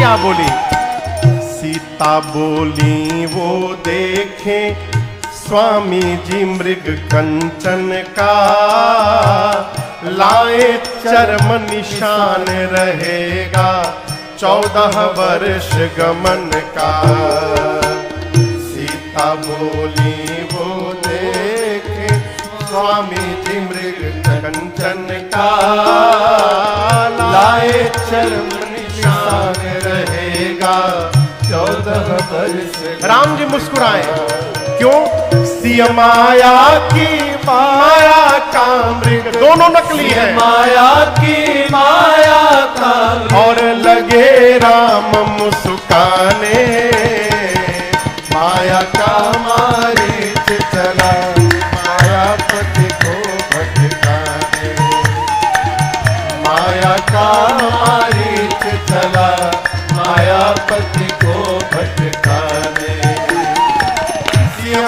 क्या बोली? सीता बोली वो देखें स्वामी जी मृग कंचन का, लाए चर्म निशान रहेगा 14 वर्ष गमन का। सीता बोली वो देखे स्वामी जी मृग कंचन का, लाए चर्म निशान रहेगा 14 वर्ष। राम जी मुस्कुराए, क्यों? सिय माया की माया का मृग, दोनों नकली है। माया की माया का और लगे राम मुस्काने, माया का मारीच चला मायापति को भटकाने। माया का मारीच चला मायापति को भटकाने।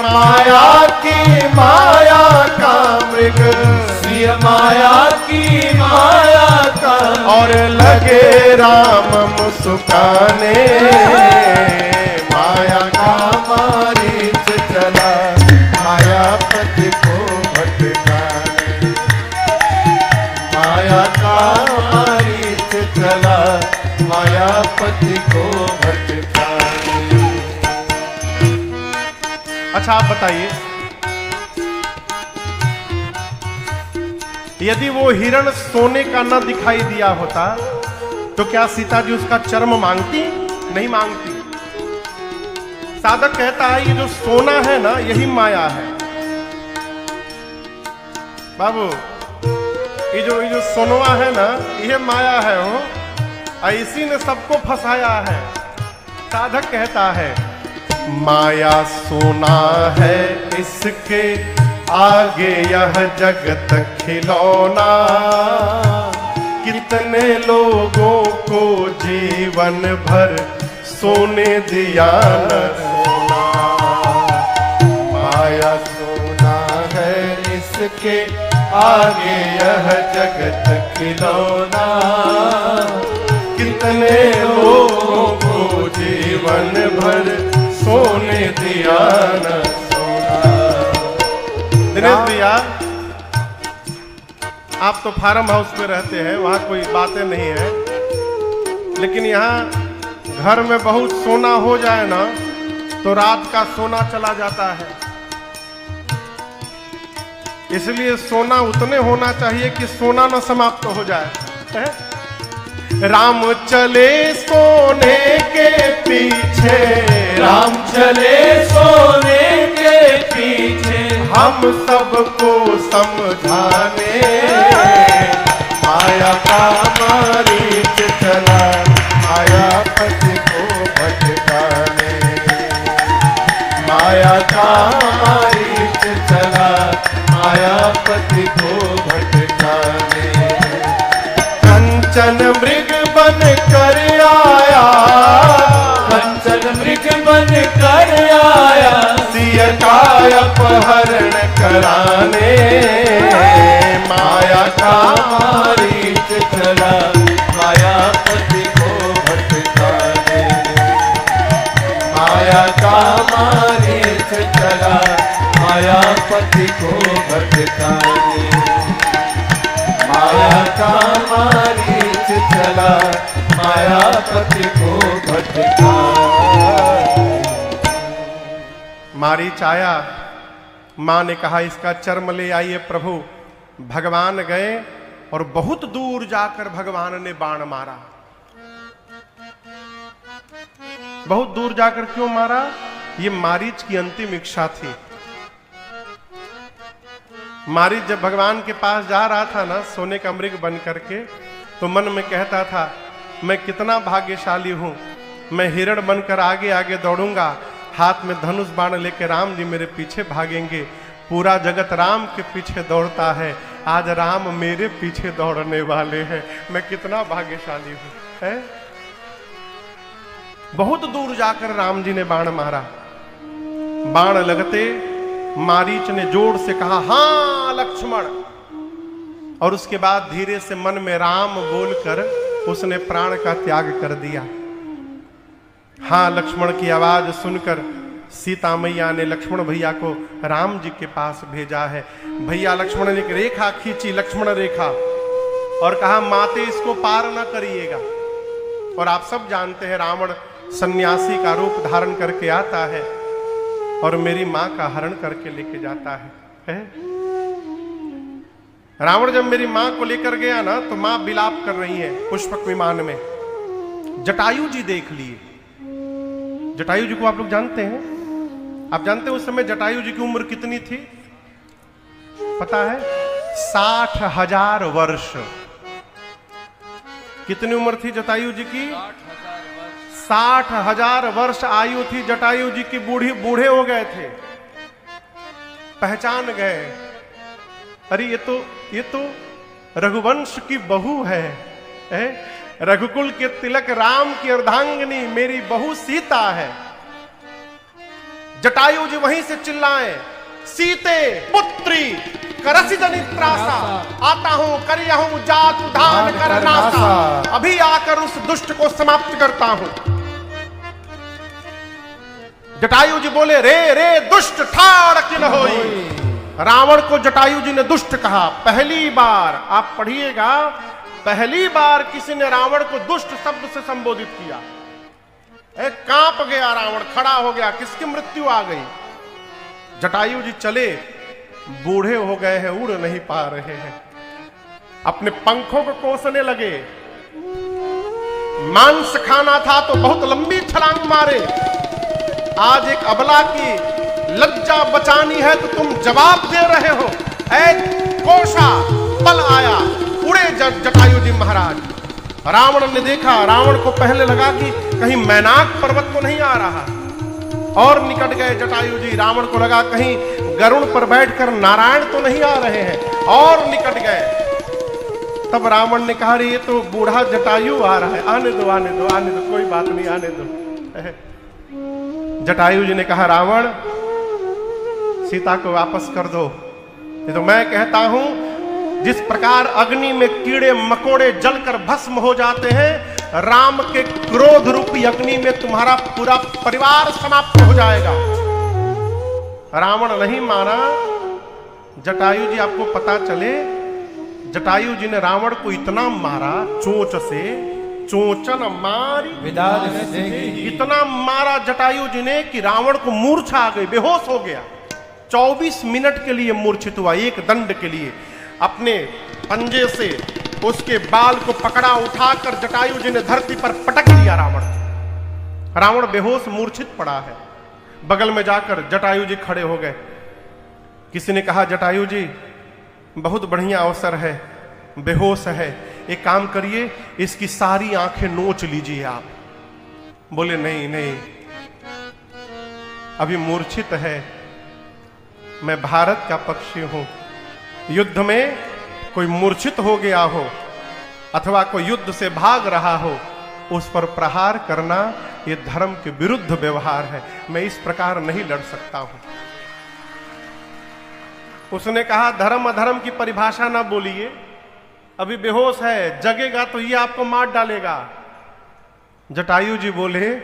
माया की माया का मृग, सिय माया की माया का, और लगे राम मुस्काने। माया का मारीच चला मायापति को भटकाने। माया का मारीच चला मायापति को भटकाने। अच्छा आप बताइए, यदि वो हिरण सोने का न दिखाई दिया होता तो क्या सीता जी उसका चर्म मांगती? नहीं मांगती। साधक कहता है ये जो सोना है ना यही माया है। बाबू ये जो सोनवा है ना ये माया है हो, इसी ने सबको फंसाया है। साधक कहता है माया सोना है इसके आगे यह जगत खिलौना। कितने लोगों को जीवन भर सोने दिया न सोना। माया सोना है इसके आगे यह जगत खिलौना। कितने लोगों को जीवन भर सोने दिया न सोना। दिनेश भैया आप तो फार्म हाउस में रहते हैं, वहां कोई बातें नहीं है, लेकिन यहाँ घर में बहुत सोना हो जाए ना तो रात का सोना चला जाता है। इसलिए सोना उतने होना चाहिए कि सोना न समाप्त हो जाए है? राम चले सोने के पीछे, राम चले सोने के पीछे, हम सबको समझाने। माया का मारीच चला मायापति को भटकाने। माया का मारीच चला मायापति को भटकाने। कंचन मृग बन कर आया, कंचन मृग बन कर आया, सिय का अपहरण कराने। माया का मारीच चला मायापति को भटकाने। माया का मारीच चला मायापति को भटकाने। माया का मारीच चला मायापति को भटकाने। मारीच आया, मां ने कहा इसका चर्म ले आइए प्रभु। भगवान गए और बहुत दूर जाकर भगवान ने बाण मारा। बहुत दूर जाकर क्यों मारा? ये मारीच की अंतिम इच्छा थी। मारीच जब भगवान के पास जा रहा था ना सोने का मृग बन करके, तो मन में कहता था मैं कितना भाग्यशाली हूं, मैं हिरण बनकर आगे आगे दौड़ूंगा, हाथ में धनुष बाण लेकर राम जी मेरे पीछे भागेंगे। पूरा जगत राम के पीछे दौड़ता है, आज राम मेरे पीछे दौड़ने वाले हैं, मैं कितना भाग्यशाली हूं है? बहुत दूर जाकर राम जी ने बाण मारा। बाण लगते मारीच ने जोर से कहा हां लक्ष्मण, और उसके बाद धीरे से मन में राम बोलकर उसने प्राण का त्याग कर दिया। हाँ, लक्ष्मण की आवाज सुनकर सीता मैया ने लक्ष्मण भैया को राम जी के पास भेजा है। भैया लक्ष्मण ने एक रेखा खींची, लक्ष्मण रेखा, और कहा माते इसको पार न करिएगा। और आप सब जानते हैं रावण सन्यासी का रूप धारण करके आता है और मेरी मां का हरण करके लेके जाता है? रावण जब मेरी मां को लेकर गया ना, तो मां विलाप कर रही है पुष्पक विमान में। जटायु जी देख लिए। जटायु जी को आप लोग जानते हैं? आप जानते हैं उस समय जटायु जी की उम्र कितनी थी? पता है? 60,000 वर्ष। कितनी उम्र थी जटायु जी की? 60,000 वर्ष आयु थी जटायु जी की। बूढ़े हो गए थे, पहचान गए, अरे ये तो रघुवंश की बहू है, रघुकुल के तिलक राम की अर्धांगिनी मेरी बहू सीता है। जटायु जी वहीं से चिल्लाए, सीते पुत्री करसी जनित्रासा, आता हूं करिया हूं जात उधान कर नासा, अभी आकर उस दुष्ट को समाप्त करता हूं। जटायु जी बोले, रे दुष्ट ठाड़ किन होई। रावण को जटायु जी ने दुष्ट कहा। पहली बार, आप पढ़िएगा, पहली बार किसी ने रावण को दुष्ट शब्द से संबोधित किया। कांप गया रावण, खड़ा हो गया, किसकी मृत्यु आ गई? जटायु जी चले, बूढ़े हो गए हैं, उड़ नहीं पा रहे हैं, अपने पंखों को कोसने लगे। मांस खाना था तो बहुत लंबी छलांग मारे। आज एक अबला की लज्जा बचानी है तो तुम जवाब दे रहे हो। ऐ कोशा, पल आया, उड़े जटायु जी महाराज। रावण ने देखा, रावण को पहले लगा कि कहीं मैनाक पर्वत तो नहीं आ रहा, और निकट गए जटायु जी। रावण को लगा कहीं गरुड़ पर बैठकर नारायण तो नहीं आ रहे हैं, और निकट गए। तब रावण ने कहा, ये तो बूढ़ा जटायु आ रहा है, आने दो आने दो आने दो, कोई बात नहीं, आने दो। जटायु जी ने कहा, रावण सीता को वापस कर दो। ये तो मैं कहता हूं, जिस प्रकार अग्नि में कीड़े मकोड़े जलकर भस्म हो जाते हैं, राम के क्रोध रूपी अग्नि में तुम्हारा पूरा परिवार समाप्त हो जाएगा। रावण नहीं माना। जटायु जी, आपको पता चले, जटायु जी ने रावण को इतना मारा, चोंच से, चोंचन मारी विदार देगी, इतना मारा जटायु जी ने कि रावण को मूर्छा आ गई, बेहोश हो गया। 24 मिनट के लिए मूर्छित हुआ, एक दंड के लिए। अपने पंजे से उसके बाल को पकड़ा, उठाकर जटायु जी ने धरती पर पटक दिया रावण। रावण बेहोश मूर्छित पड़ा है। बगल में जाकर जटायु जी खड़े हो गए। किसी ने कहा, जटायु जी बहुत बढ़िया अवसर है, बेहोश है, एक काम करिए, इसकी सारी आंखें नोच लीजिए आप। बोले, नहीं, अभी मूर्छित है, मैं भारत का पक्षी हूं। युद्ध में कोई मूर्छित हो गया हो अथवा कोई युद्ध से भाग रहा हो, उस पर प्रहार करना यह धर्म के विरुद्ध व्यवहार है, मैं इस प्रकार नहीं लड़ सकता हूं। उसने कहा, धर्म अधर्म की परिभाषा ना बोलिए, अभी बेहोश है, जगेगा तो ये आपको मार डालेगा। जटायु जी बोले,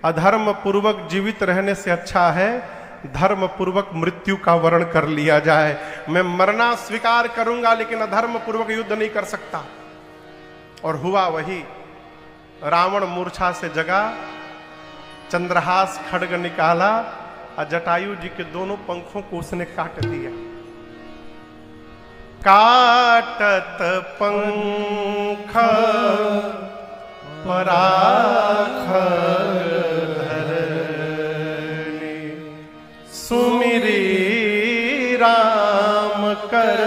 अधर्म पूर्वक जीवित रहने से अच्छा है धर्म पूर्वक मृत्यु का वर्ण कर लिया जाए। मैं मरना स्वीकार करूंगा, लेकिन अधर्म पूर्वक युद्ध नहीं कर सकता। और हुआ वही। रावण मूर्छा से जगा, चंद्रहास खड्ग निकाला और जटायु जी के दोनों पंखों को उसने काट दिया। काटत पंख पराख सुमिरी राम कर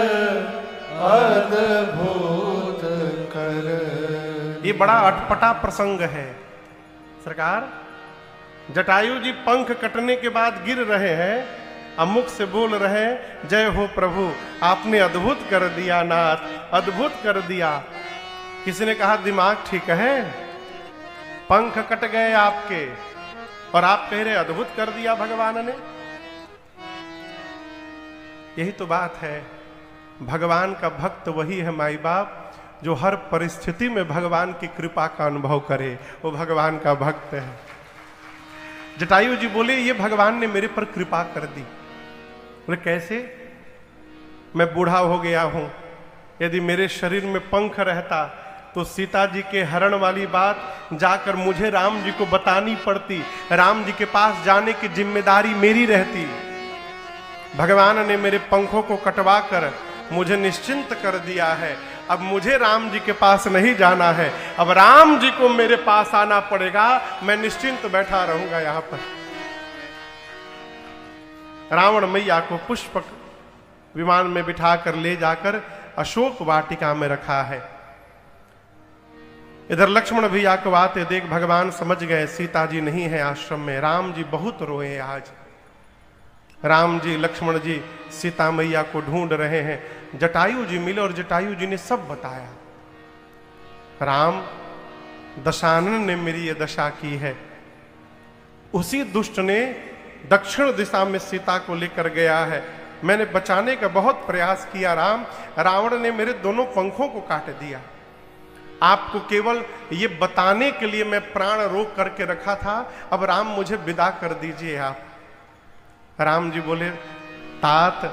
अद्भुत कर। ये बड़ा अटपटा प्रसंग है सरकार। जटायु जी पंख कटने के बाद गिर रहे हैं, मुख से बोल रहे हैं, जय हो प्रभु, आपने अद्भुत कर दिया नाथ, अद्भुत कर दिया। किसी ने कहा, दिमाग ठीक है, पंख कट गए आपके और आप कह रहे अद्भुत कर दिया भगवान ने। यही तो बात है, भगवान का भक्त वही है माई बाप जो हर परिस्थिति में भगवान की कृपा का अनुभव करे, वो भगवान का भक्त है। जटायु जी बोले ये भगवान ने मेरे पर कृपा कर दी। बोले कैसे? मैं बूढ़ा हो गया हूं, यदि मेरे शरीर में पंख रहता तो सीता जी के हरण वाली बात जाकर मुझे राम जी को बतानी पड़ती, राम जी के पास जाने की जिम्मेदारी मेरी रहती। भगवान ने मेरे पंखों को कटवा कर मुझे निश्चिंत कर दिया है। अब मुझे राम जी के पास नहीं जाना है, अब राम जी को मेरे पास आना पड़ेगा। मैं निश्चिंत बैठा रहूंगा यहां पर। रावण मैया को पुष्पक विमान में बिठाकर ले जाकर अशोक वाटिका में रखा है। इधर लक्ष्मण भी आकर आते देख भगवान समझ गए सीता जी नहीं है आश्रम में। राम जी बहुत रोए आज। राम जी लक्ष्मण जी सीता मैया को ढूंढ रहे हैं। जटायु जी मिले और जटायु जी ने सब बताया। राम, दशानन ने मेरी ये दशा की है। उसी दुष्ट ने दक्षिण दिशा में सीता को लेकर गया है। मैंने बचाने का बहुत प्रयास किया राम, रावण ने मेरे दोनों पंखों को काट दिया। आपको केवल ये बताने के लिए मैं प्राण रोक करके रखा था। अब राम मुझे विदा कर दीजिए आप। राम जी बोले तात,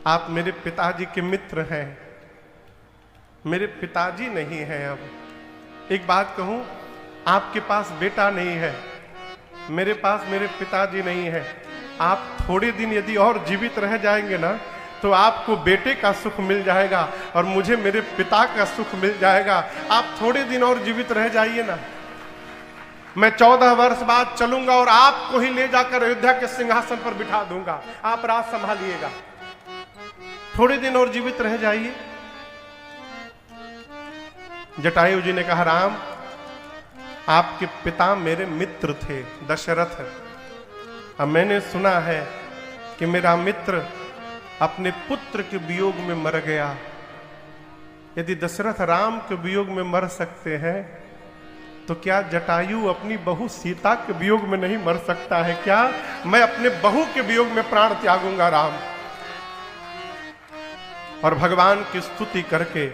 आप मेरे पिताजी के मित्र हैं, मेरे पिताजी नहीं हैं। अब एक बात कहूं, आपके पास बेटा नहीं है, मेरे पास मेरे पिताजी नहीं है। आप थोड़े दिन यदि और जीवित रह जाएंगे ना तो आपको बेटे का सुख मिल जाएगा और मुझे मेरे पिता का सुख मिल जाएगा। आप थोड़े दिन और जीवित रह जाइए ना, मैं 14 वर्ष बाद चलूंगा और आपको ही ले जाकर अयोध्या के सिंहासन पर बिठा दूंगा। आप राज संभालिएगा, थोड़े दिन और जीवित रह जाइए। जटायु जी ने कहा राम, आपके पिता मेरे मित्र थे दशरथ। अब मैंने सुना है कि मेरा मित्र अपने पुत्र के वियोग में मर गया। यदि दशरथ राम के वियोग में मर सकते हैं तो क्या जटायु अपनी बहू सीता के वियोग में नहीं मर सकता है क्या? मैं अपने बहू के वियोग में प्राण त्यागूंगा राम। और भगवान की स्तुति करके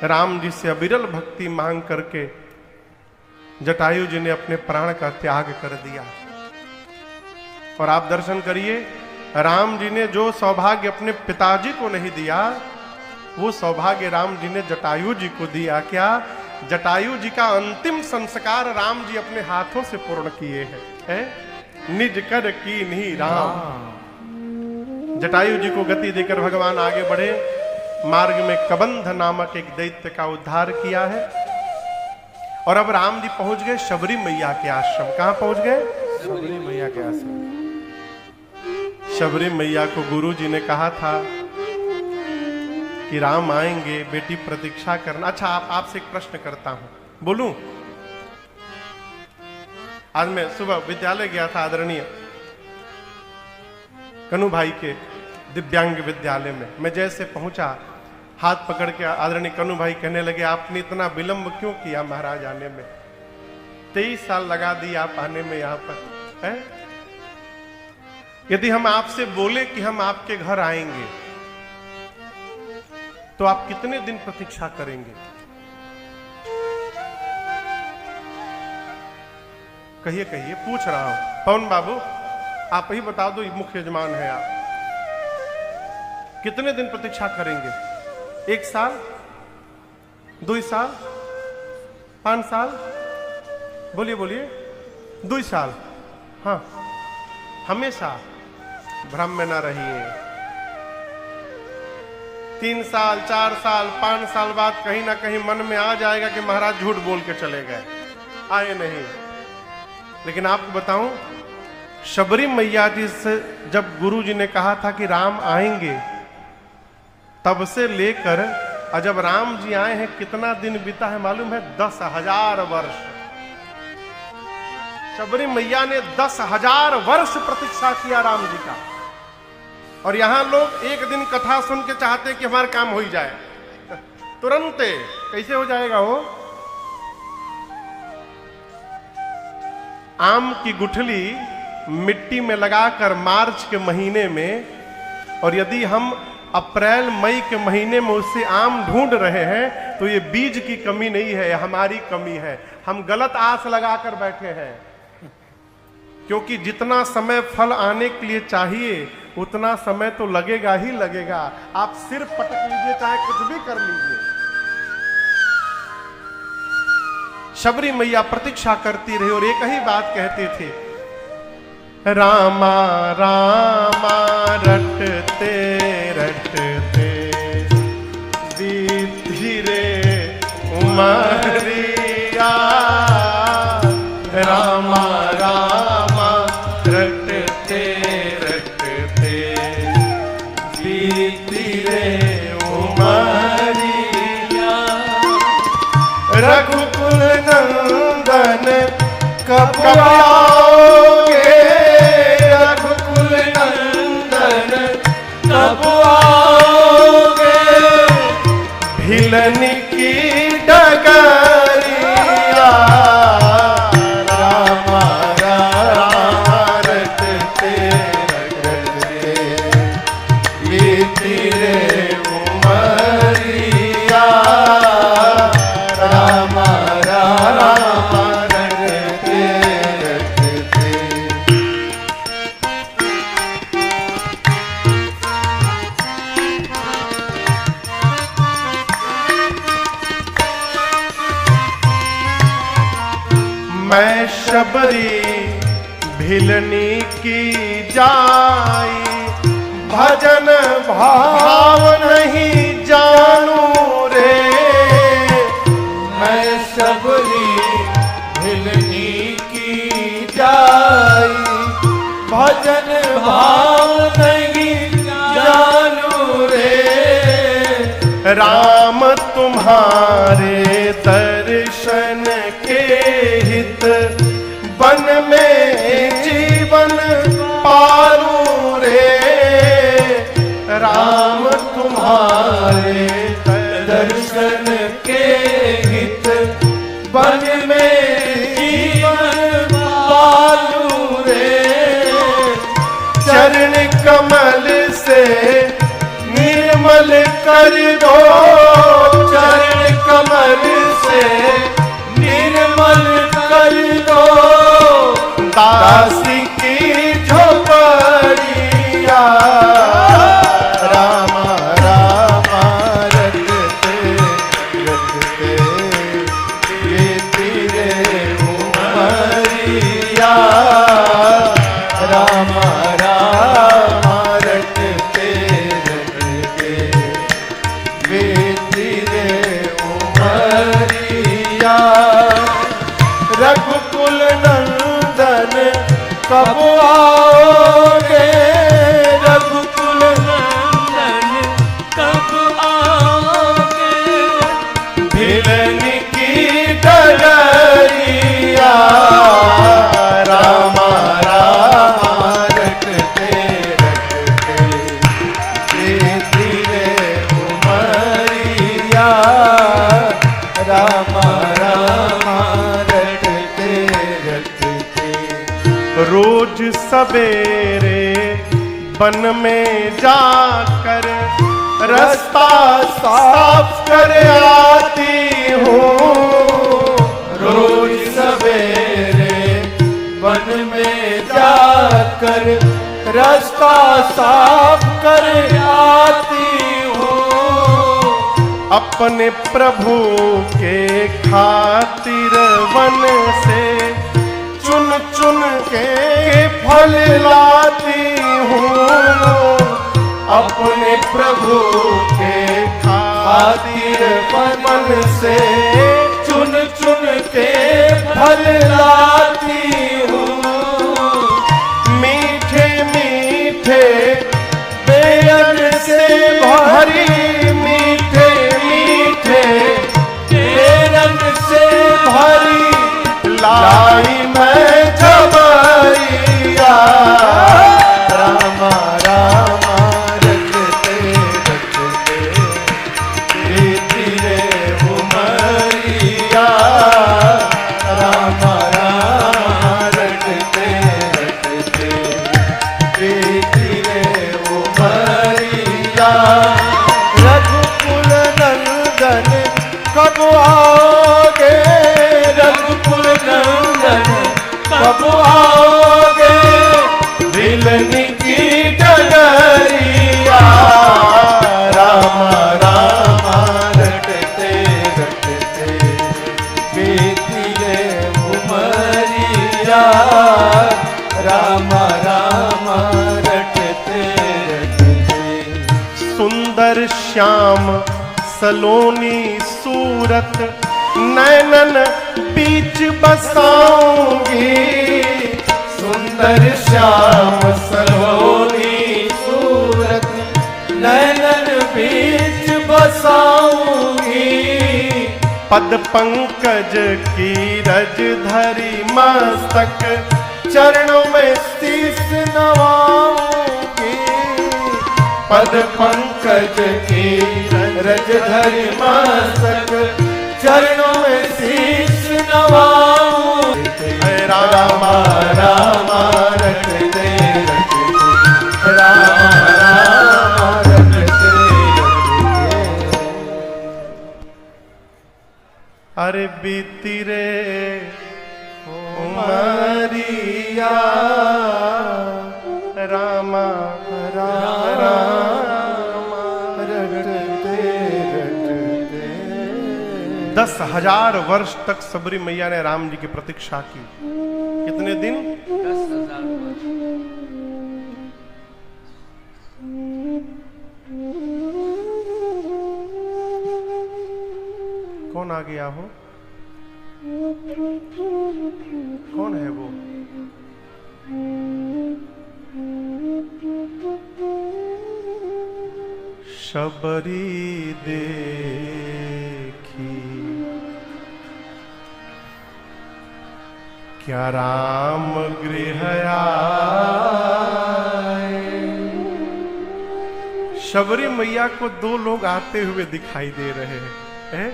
राम जी से अविरल भक्ति मांग करके जटायु जी ने अपने प्राण का त्याग कर दिया। और आप दर्शन करिए, राम जी ने जो सौभाग्य अपने पिताजी को नहीं दिया वो सौभाग्य राम जी ने जटायु जी को दिया। क्या? जटायु जी का अंतिम संस्कार राम जी अपने हाथों से पूर्ण किए हैं। निज कर की नहीं राम। जटायु जी को गति देकर भगवान आगे बढ़े। मार्ग में कबंध नामक एक दैत्य का उद्धार किया है। और अब राम जी पहुंच गए शबरी मैया के आश्रम। कहां पहुंच गए? शबरी मैया के आश्रम। शबरी मैया को गुरु जी ने कहा था कि राम आएंगे, बेटी प्रतीक्षा करना। अच्छा, आपसे एक प्रश्न करता हूं, बोलूं? आज मैं सुबह विद्यालय गया था, आदरणीय कनु भाई के दिव्यांग विद्यालय में। मैं जैसे पहुंचा, हाथ पकड़ के आदरणीय कनु भाई कहने लगे आपने इतना विलंब क्यों किया महाराज आने में? 23 साल लगा दिए आप आने में यहां पर है? यदि हम आपसे बोले कि हम आपके घर आएंगे तो आप कितने दिन प्रतीक्षा करेंगे? कहिए कहिए, पूछ रहा हूं। पवन बाबू आप ही बता दो, मुख्य यजमान है आप, कितने दिन प्रतीक्षा करेंगे? 1 साल, 2 साल, 5 साल? बोलिए बोलिए। 2 साल? हाँ, हमेशा भ्रम में ना रहिए। 3 साल, 4 साल, 5 साल बाद कहीं ना कहीं मन में आ जाएगा कि महाराज झूठ बोल के चले गए, आए नहीं। लेकिन आपको बताऊं, शबरी मैया जी से जब गुरु जी ने कहा था कि राम आएंगे, तब से लेकर और जब राम जी आए हैं कितना दिन बीता है मालूम है? 10,000 वर्ष। शबरी मैया ने 10,000 वर्ष प्रतीक्षा किया राम जी का। और यहां लोग एक दिन कथा सुन के चाहते कि हमारा काम हो ही जाए तुरंत। कैसे हो जाएगा वो? आम की गुठली मिट्टी में लगाकर मार्च के महीने में, और यदि हम अप्रैल मई के महीने में उससे आम ढूंढ रहे हैं तो ये बीज की कमी नहीं है, हमारी कमी है। हम गलत आस लगाकर बैठे हैं। क्योंकि जितना समय फल आने के लिए चाहिए उतना समय तो लगेगा ही लगेगा। आप सिर पटक लीजिए, चाहे कुछ भी कर लीजिए। शबरी मैया प्रतीक्षा करती रही और एक ही बात कहती थी, रामा रामा रटते रटते बीती रे उमरिया, रामा रामा रटते रटते बीती रे उमरिया, रघुकुल नंदन कब आओगे, रघुकुल नंदन कब आओगे, भिलन की डगरिया, रामा रामा रटते रटते बीती रे उमरिया, रामा रामा रटते रटते। मैं शबरी भिलनी की जाई, भजन भाव नहीं जानू रे, मैं शबरी भिलनी की जाई, भजन भाव नहीं जानू रे, राम तुम्हारे दर्शन के हित वन में जीवन पालू रे, राम तुम्हारे दर्शन के हित वन में जीवन पालू रे, चरण कमल से निर्मल कर दो, चरण कमल से निर्मल कर दो, दासी की झोपड़िया, रामा रामा रटते रटते बीती रे उमरिया, रामा रामा रटते रटते बीती रे उमरिया, रघुकुल नंदन कब आओगे, रघुकुल नंदन कब आओगे, भिलन की डगरिया, रामा रामा रटते रटते बीती रे उमरिया, रामा रामा रटते रटते। रोज सवेरे वन में जाकर रास्ता साफ कर आती हूँ, रोज सवेरे वन में जाकर रास्ता साफ कर आती हूँ, अपने प्रभु के खातिर वन से चुन चुन के फल लाती हूँ, अपने प्रभु के खातिर वन से चुन चुन के फल लाती हूँ, मीठे मीठे बेअन से भरी, मीठे मीठे बेरंग से भरी, लाई मैं जबरिया, रामा रामा रटते रटते बीती रे उमरिया, रामा रामा रटते रटते बीती रे उमरिया, रघुकुल नंदन कब आओगे, रघुकुल नंदन कब आओगे, श्याम सलोनी सूरत नैनन बीच बसाऊंगी। सुंदर श्याम सलोनी सूरत नैनन बीच बसाऊंगी। पद पंकज की रज धरी मस्तक चरणों में शीश नवाऊंगी। पद पंकज की रज धरी मस्तक चरणों में शीश नवाऊंगी। रामा रामा रटते रटते रामा रामा रटते रटते। अरे बीती रे उमरिया रामा रामा रटते रटते। 10,000 वर्ष तक सबरी मैया ने राम जी की प्रतीक्षा की। कितने दिन? 10,000 वर्ष। कौन आ गया हो? कौन है वो? शबरी देखी क्या राम गृह आए। शबरी मैया को 2 लोग आते हुए दिखाई दे रहे हैं।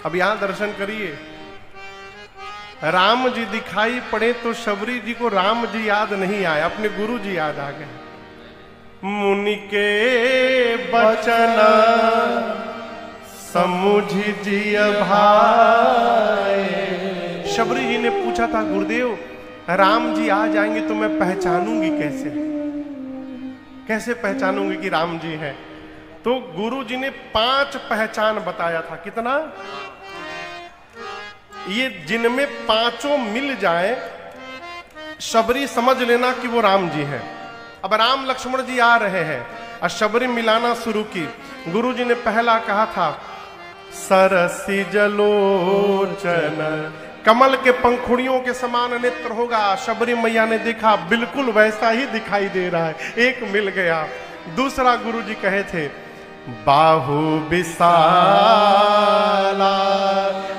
अब यहां दर्शन करिए। राम जी दिखाई पड़े तो शबरी जी को राम जी याद नहीं आए, अपने गुरु जी याद आ गए। मुनि के बचन समुझ जिय भाई। शबरी जी ने पूछा था, गुरुदेव राम जी आ जाएंगे तो मैं पहचानूंगी कैसे? कैसे पहचानूंगी कि राम जी हैं? तो गुरु जी ने 5 पहचान बताया था। कितना? ये जिनमें 5 मिल जाए शबरी समझ लेना कि वो राम जी हैं। अब राम लक्ष्मण जी आ रहे हैं और शबरी मिलाना शुरू की। गुरु जी ने पहला कहा था सरसी जलोचन, कमल के पंखुड़ियों के समान नेत्र होगा। शबरी मैया ने देखा बिल्कुल वैसा ही दिखाई दे रहा है, एक मिल गया। दूसरा गुरु जी कहे थे बाहु विशाला,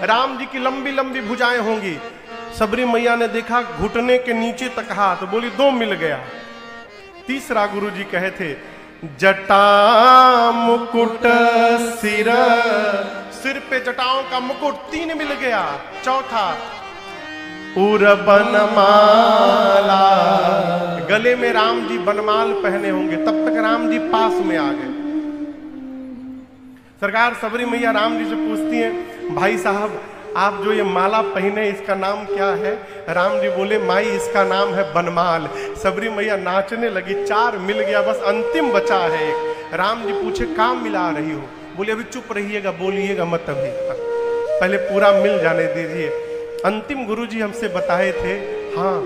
राम जी की लंबी लंबी भुजाएं होंगी। शबरी मैया ने देखा घुटने के नीचे तक हाथ, बोली 2 मिल गया। तीसरा गुरु जी कहे थे जटा मुकुट सिर, सिर पे जटाओं का मुकुट 3 मिल गया। चौथा उर बनमाला, गले में राम जी बनमाल पहने होंगे। तब तक राम जी पास में आ गए। सरकार शबरी मैया राम जी से पूछती हैं, भाई साहब आप जो ये माला पहने इसका नाम क्या है? राम जी बोले माई इसका नाम है बनमाल। शबरी मैया नाचने लगी। 4 मिल गया, बस अंतिम बचा है एक। राम जी पूछे काम मिला रही हो? बोले अभी चुप रहिएगा, बोलिएगा मत, अभी पहले पूरा मिल जाने दीजिए। अंतिम गुरु जी हमसे बताए थे हाँ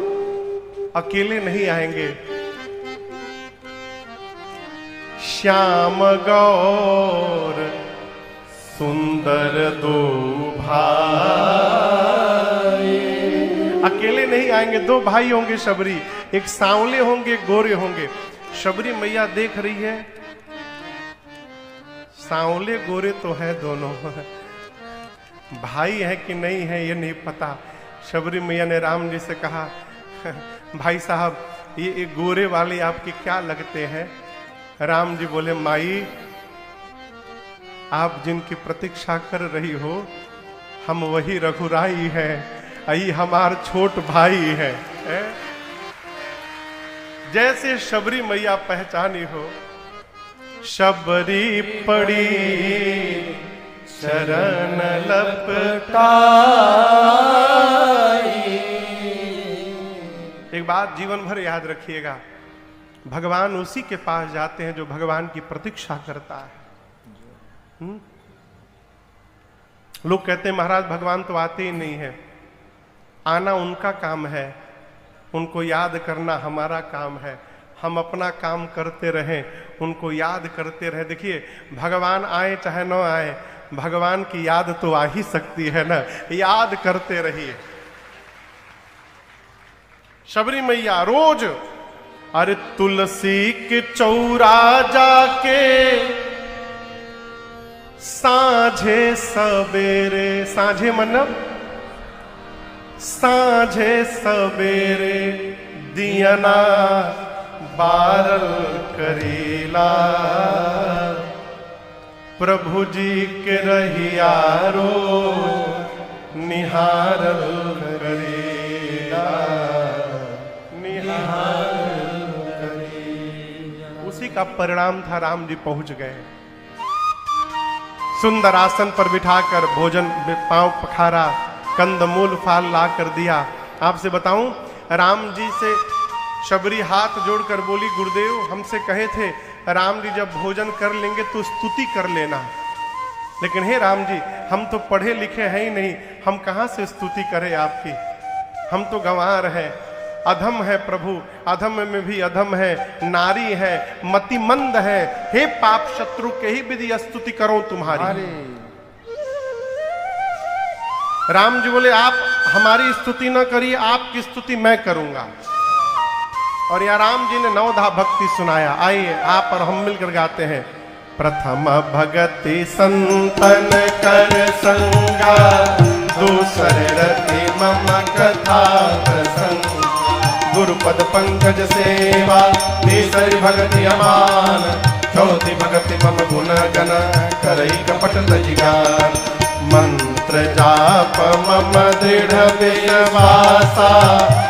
अकेले नहीं आएंगे, श्याम गौर सुंदर 2 भाई। अकेले नहीं आएंगे, 2 भाई होंगे शबरी, एक सांवले होंगे एक गोरे होंगे। शबरी मैया देख रही है सांवले गोरे तो है दोनों, भाई है कि नहीं है ये नहीं पता। शबरी मैया ने राम जी से कहा भाई साहब ये गोरे वाले आपके क्या लगते हैं? राम जी बोले माई आप जिनकी प्रतीक्षा कर रही हो हम वही रघुराई हैं, यही हमार छोट भाई है। जैसे शबरी मैया पहचानी हो, शबरी पड़ी शरण लपटाई। एक बात जीवन भर याद रखिएगा, भगवान उसी के पास जाते हैं जो भगवान की प्रतीक्षा करता है। लोग कहते हैं महाराज भगवान तो आते ही नहीं है। आना उनका काम है, उनको याद करना हमारा काम है। हम अपना काम करते रहें, उनको याद करते रहें। देखिए भगवान आए चाहे न आए, भगवान की याद तो आ ही सकती है ना, याद करते रहिए। शबरी मैया रोज अरे तुलसी के चौरा जाके साझे सवेरे, साझे मतलब साझे सवेरे दियना बारल करेला, प्रभु जी के रहिया रोज निहारल करेला, निहारल करेला। उसी का परिणाम था, राम जी पहुंच गए। सुंदर आसन पर बिठाकर भोजन पांव पखारा, कंदमूल फाल ला कर दिया। आपसे बताऊं, राम जी से शबरी हाथ जोड़कर बोली, गुरुदेव हमसे कहे थे राम जी जब भोजन कर लेंगे तो स्तुति कर लेना, लेकिन हे राम जी हम तो पढ़े लिखे हैं ही नहीं, हम कहां से स्तुति करें आपकी, हम तो गंवार हैं, अधम है प्रभु, अधम में भी अधम है, नारी है, मतिमंद है, हे पाप शत्रु के ही विधि स्तुति करो तुम्हारी। राम जी बोले आप हमारी स्तुति न करिए, आपकी स्तुति मैं करूंगा। और या राम जी ने नवधा भक्ति सुनाया। आइए आप और हम मिलकर गाते हैं। प्रथम भगति संतन कर संगा, दूसरे रति मम कथा प्रसंग, गुरुपद पंकज सेवा, तीसरी भगति अमान, चौथी भगति मम गुण गण, करई कपट तजिगान, मंत्र जाप मम दृढ़ विश्वासा,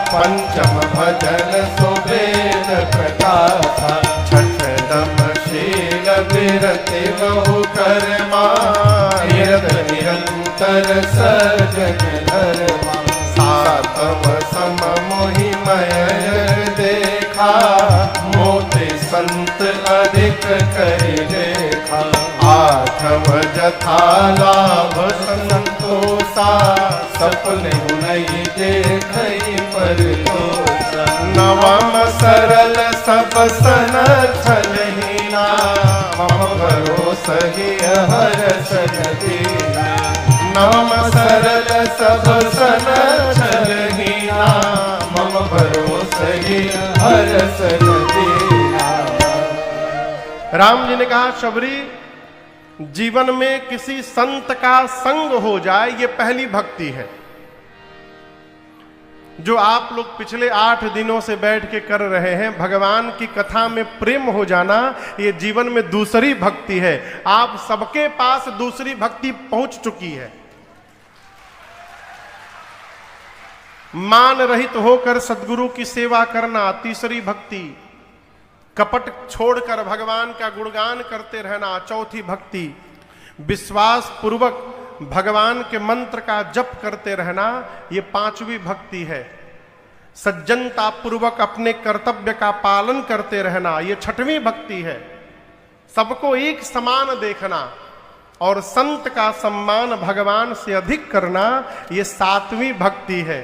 पंचम भजन सुवेद प्रकाशा, छठ दम शील विरति बहु कर्मा, निरंतर सजन धर्मा, सातम सम मोहिमय देखा, मोते संत अधिक कर देखा, आठम जथा लाभ संतोषा, सपने नहीं देखई परतोषा, नवम सरल सब सन छलहीना, मम भरोसा ही हरस दीना, नवम सरल सब सन छलहीना, मम भरोसा ही हरस दीना। राम जी ने कहा शबरी जीवन में किसी संत का संग हो जाए, ये पहली भक्ति है जो आप लोग पिछले 8 दिनों से बैठ के कर रहे हैं। भगवान की कथा में प्रेम हो जाना ये जीवन में दूसरी भक्ति है। आप सबके पास दूसरी भक्ति पहुंच चुकी है। मान रहित होकर सद्गुरु की सेवा करना तीसरी भक्ति, कपट छोड़कर भगवान का गुणगान करते रहना चौथी भक्ति, विश्वास पूर्वक भगवान के मंत्र का जप करते रहना ये पांचवी भक्ति है, सज्जनता पूर्वक अपने कर्तव्य का पालन करते रहना ये छठवीं भक्ति है, सबको एक समान देखना और संत का सम्मान भगवान से अधिक करना ये सातवीं भक्ति है,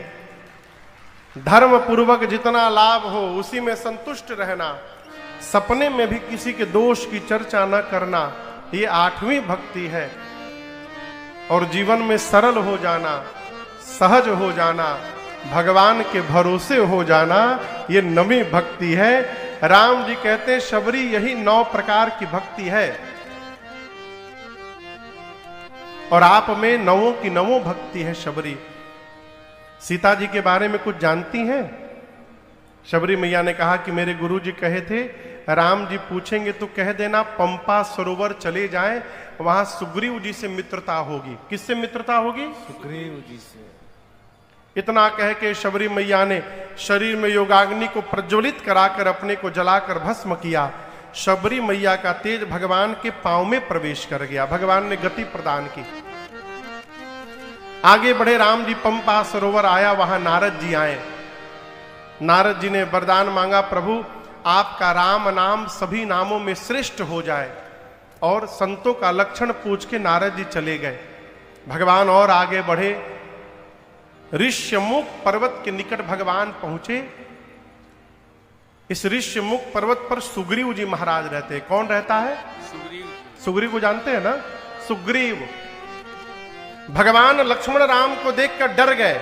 धर्म पूर्वक जितना लाभ हो उसी में संतुष्ट रहना, सपने में भी किसी के दोष की चर्चा न करना ये आठवीं भक्ति है, और जीवन में सरल हो जाना, सहज हो जाना, भगवान के भरोसे हो जाना ये नवीं भक्ति है। राम जी कहते हैं शबरी यही 9 प्रकार की भक्ति है और आप में 9 की 9 भक्ति है शबरी। सीता जी के बारे में कुछ जानती हैं? शबरी मैया ने कहा कि मेरे गुरु जी कहे थे राम जी पूछेंगे तो कह देना पंपा सरोवर चले जाएं, वहां सुग्रीव जी से मित्रता होगी। किससे मित्रता होगी? सुग्रीव जी से। इतना कह के शबरी मैया ने शरीर में योगाग्नि को प्रज्वलित कराकर अपने को जलाकर भस्म किया। शबरी मैया का तेज भगवान के पांव में प्रवेश कर गया, भगवान ने गति प्रदान की। आगे बढ़े राम जी, पंपा सरोवर आया, वहां नारद जी आए। नारद जी ने वरदान मांगा, प्रभु आपका राम नाम सभी नामों में श्रेष्ठ हो जाए, और संतों का लक्षण पूछ के नारद जी चले गए। भगवान और आगे बढ़े, ऋष्यमुख पर्वत के निकट भगवान पहुंचे। इस ऋष्यमुख पर्वत पर सुग्रीव जी महाराज रहते हैं। कौन रहता है? सुग्रीव को जानते हैं ना? सुग्रीव भगवान लक्ष्मण राम को देखकर डर गए।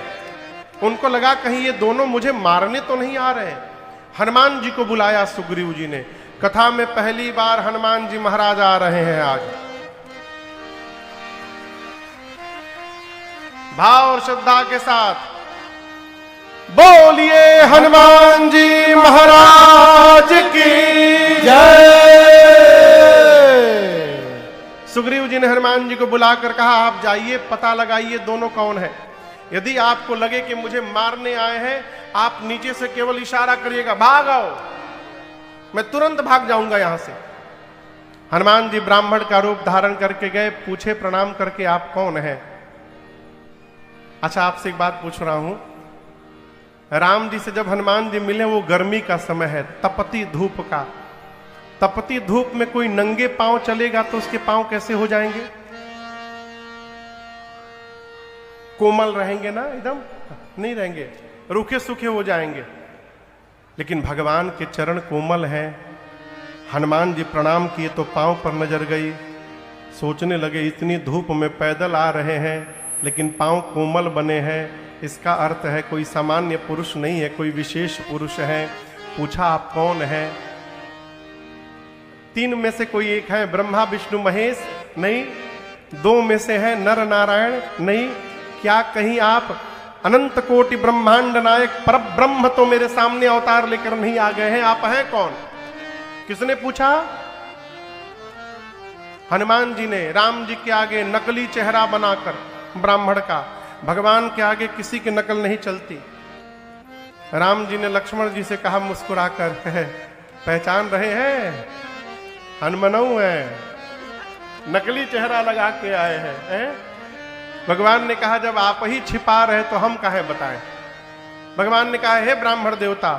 उनको लगा कहीं ये दोनों मुझे मारने तो नहीं आ रहे। हनुमान जी को बुलाया सुग्रीव जी ने। कथा में पहली बार हनुमान जी महाराज आ रहे हैं आज। भाव और श्रद्धा के साथ बोलिए हनुमान जी महाराज की जय। सुग्रीव जी ने हनुमान जी को बुलाकर कहा, आप जाइए पता लगाइए दोनों कौन है। यदि आपको लगे कि मुझे मारने आए हैं, आप नीचे से केवल इशारा करिएगा, भाग आओ, मैं तुरंत भाग जाऊंगा यहां से। हनुमान जी ब्राह्मण का रूप धारण करके गए। पूछे प्रणाम करके, आप कौन हैं? अच्छा, आपसे एक बात पूछ रहा हूं। राम जी से जब हनुमान जी मिले, वो गर्मी का समय है, तपती धूप का। तपती धूप में कोई नंगे पांव चलेगा तो उसके पांव कैसे हो जाएंगे? कोमल रहेंगे ना? एकदम नहीं रहेंगे, रूखे सूखे हो जाएंगे। लेकिन भगवान के चरण कोमल हैं। हनुमान जी प्रणाम किए तो पांव पर नजर गई। सोचने लगे, इतनी धूप में पैदल आ रहे हैं लेकिन पांव कोमल बने हैं, इसका अर्थ है कोई सामान्य पुरुष नहीं है, कोई विशेष पुरुष है। पूछा, आप कौन हैं? तीन में से कोई एक है, ब्रह्मा विष्णु महेश? नहीं। दो में से है, नर नारायण? नहीं। क्या कहीं आप अनंत कोटि ब्रह्मांड नायक पर ब्रह्म तो मेरे सामने अवतार लेकर नहीं आ गए हैं? आप हैं कौन? किसने पूछा? हनुमान जी ने राम जी के आगे नकली चेहरा बनाकर, ब्राह्मण का, भगवान के आगे किसी की नकल नहीं चलती। राम जी ने लक्ष्मण जी से कहा मुस्कुराकर, पहचान रहे हैं? हनुमानऊ है, नकली चेहरा लगा के आए हैं। भगवान ने कहा, जब आप ही छिपा रहे तो हम काहे बताएं? भगवान ने कहा, हे ब्राह्मण देवता,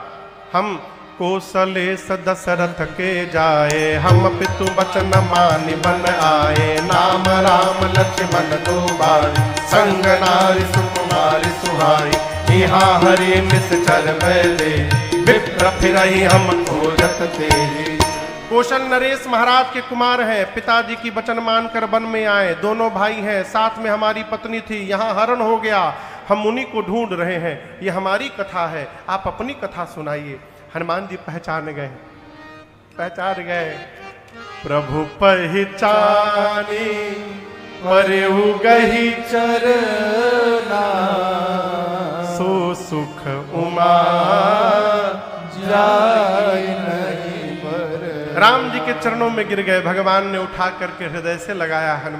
हम कौशलेश दशरथ के जाए, हम पितु वचन मानि बन आए। नाम राम लक्ष्मण दो बार, संग नारी सुकुमारी सुहाई। यहाँ हरि निश्चर बैले, विप्र फिरहि हम खोजत तेहि। कौशल नरेश महाराज के कुमार हैं, पिताजी की वचन मानकर वन में आए। दोनों भाई हैं, साथ में हमारी पत्नी थी, यहाँ हरण हो गया, हम उन्हीं को ढूंढ रहे हैं। ये हमारी कथा है, आप अपनी कथा सुनाइए। हनुमान जी पहचान गए। प्रभु पहचानी परहु गही चरना, सो सुख उमा जाय नहीं पर। राम जी के चरणों में गिर गए। भगवान ने उठा करके हृदय से लगाया। हनुमान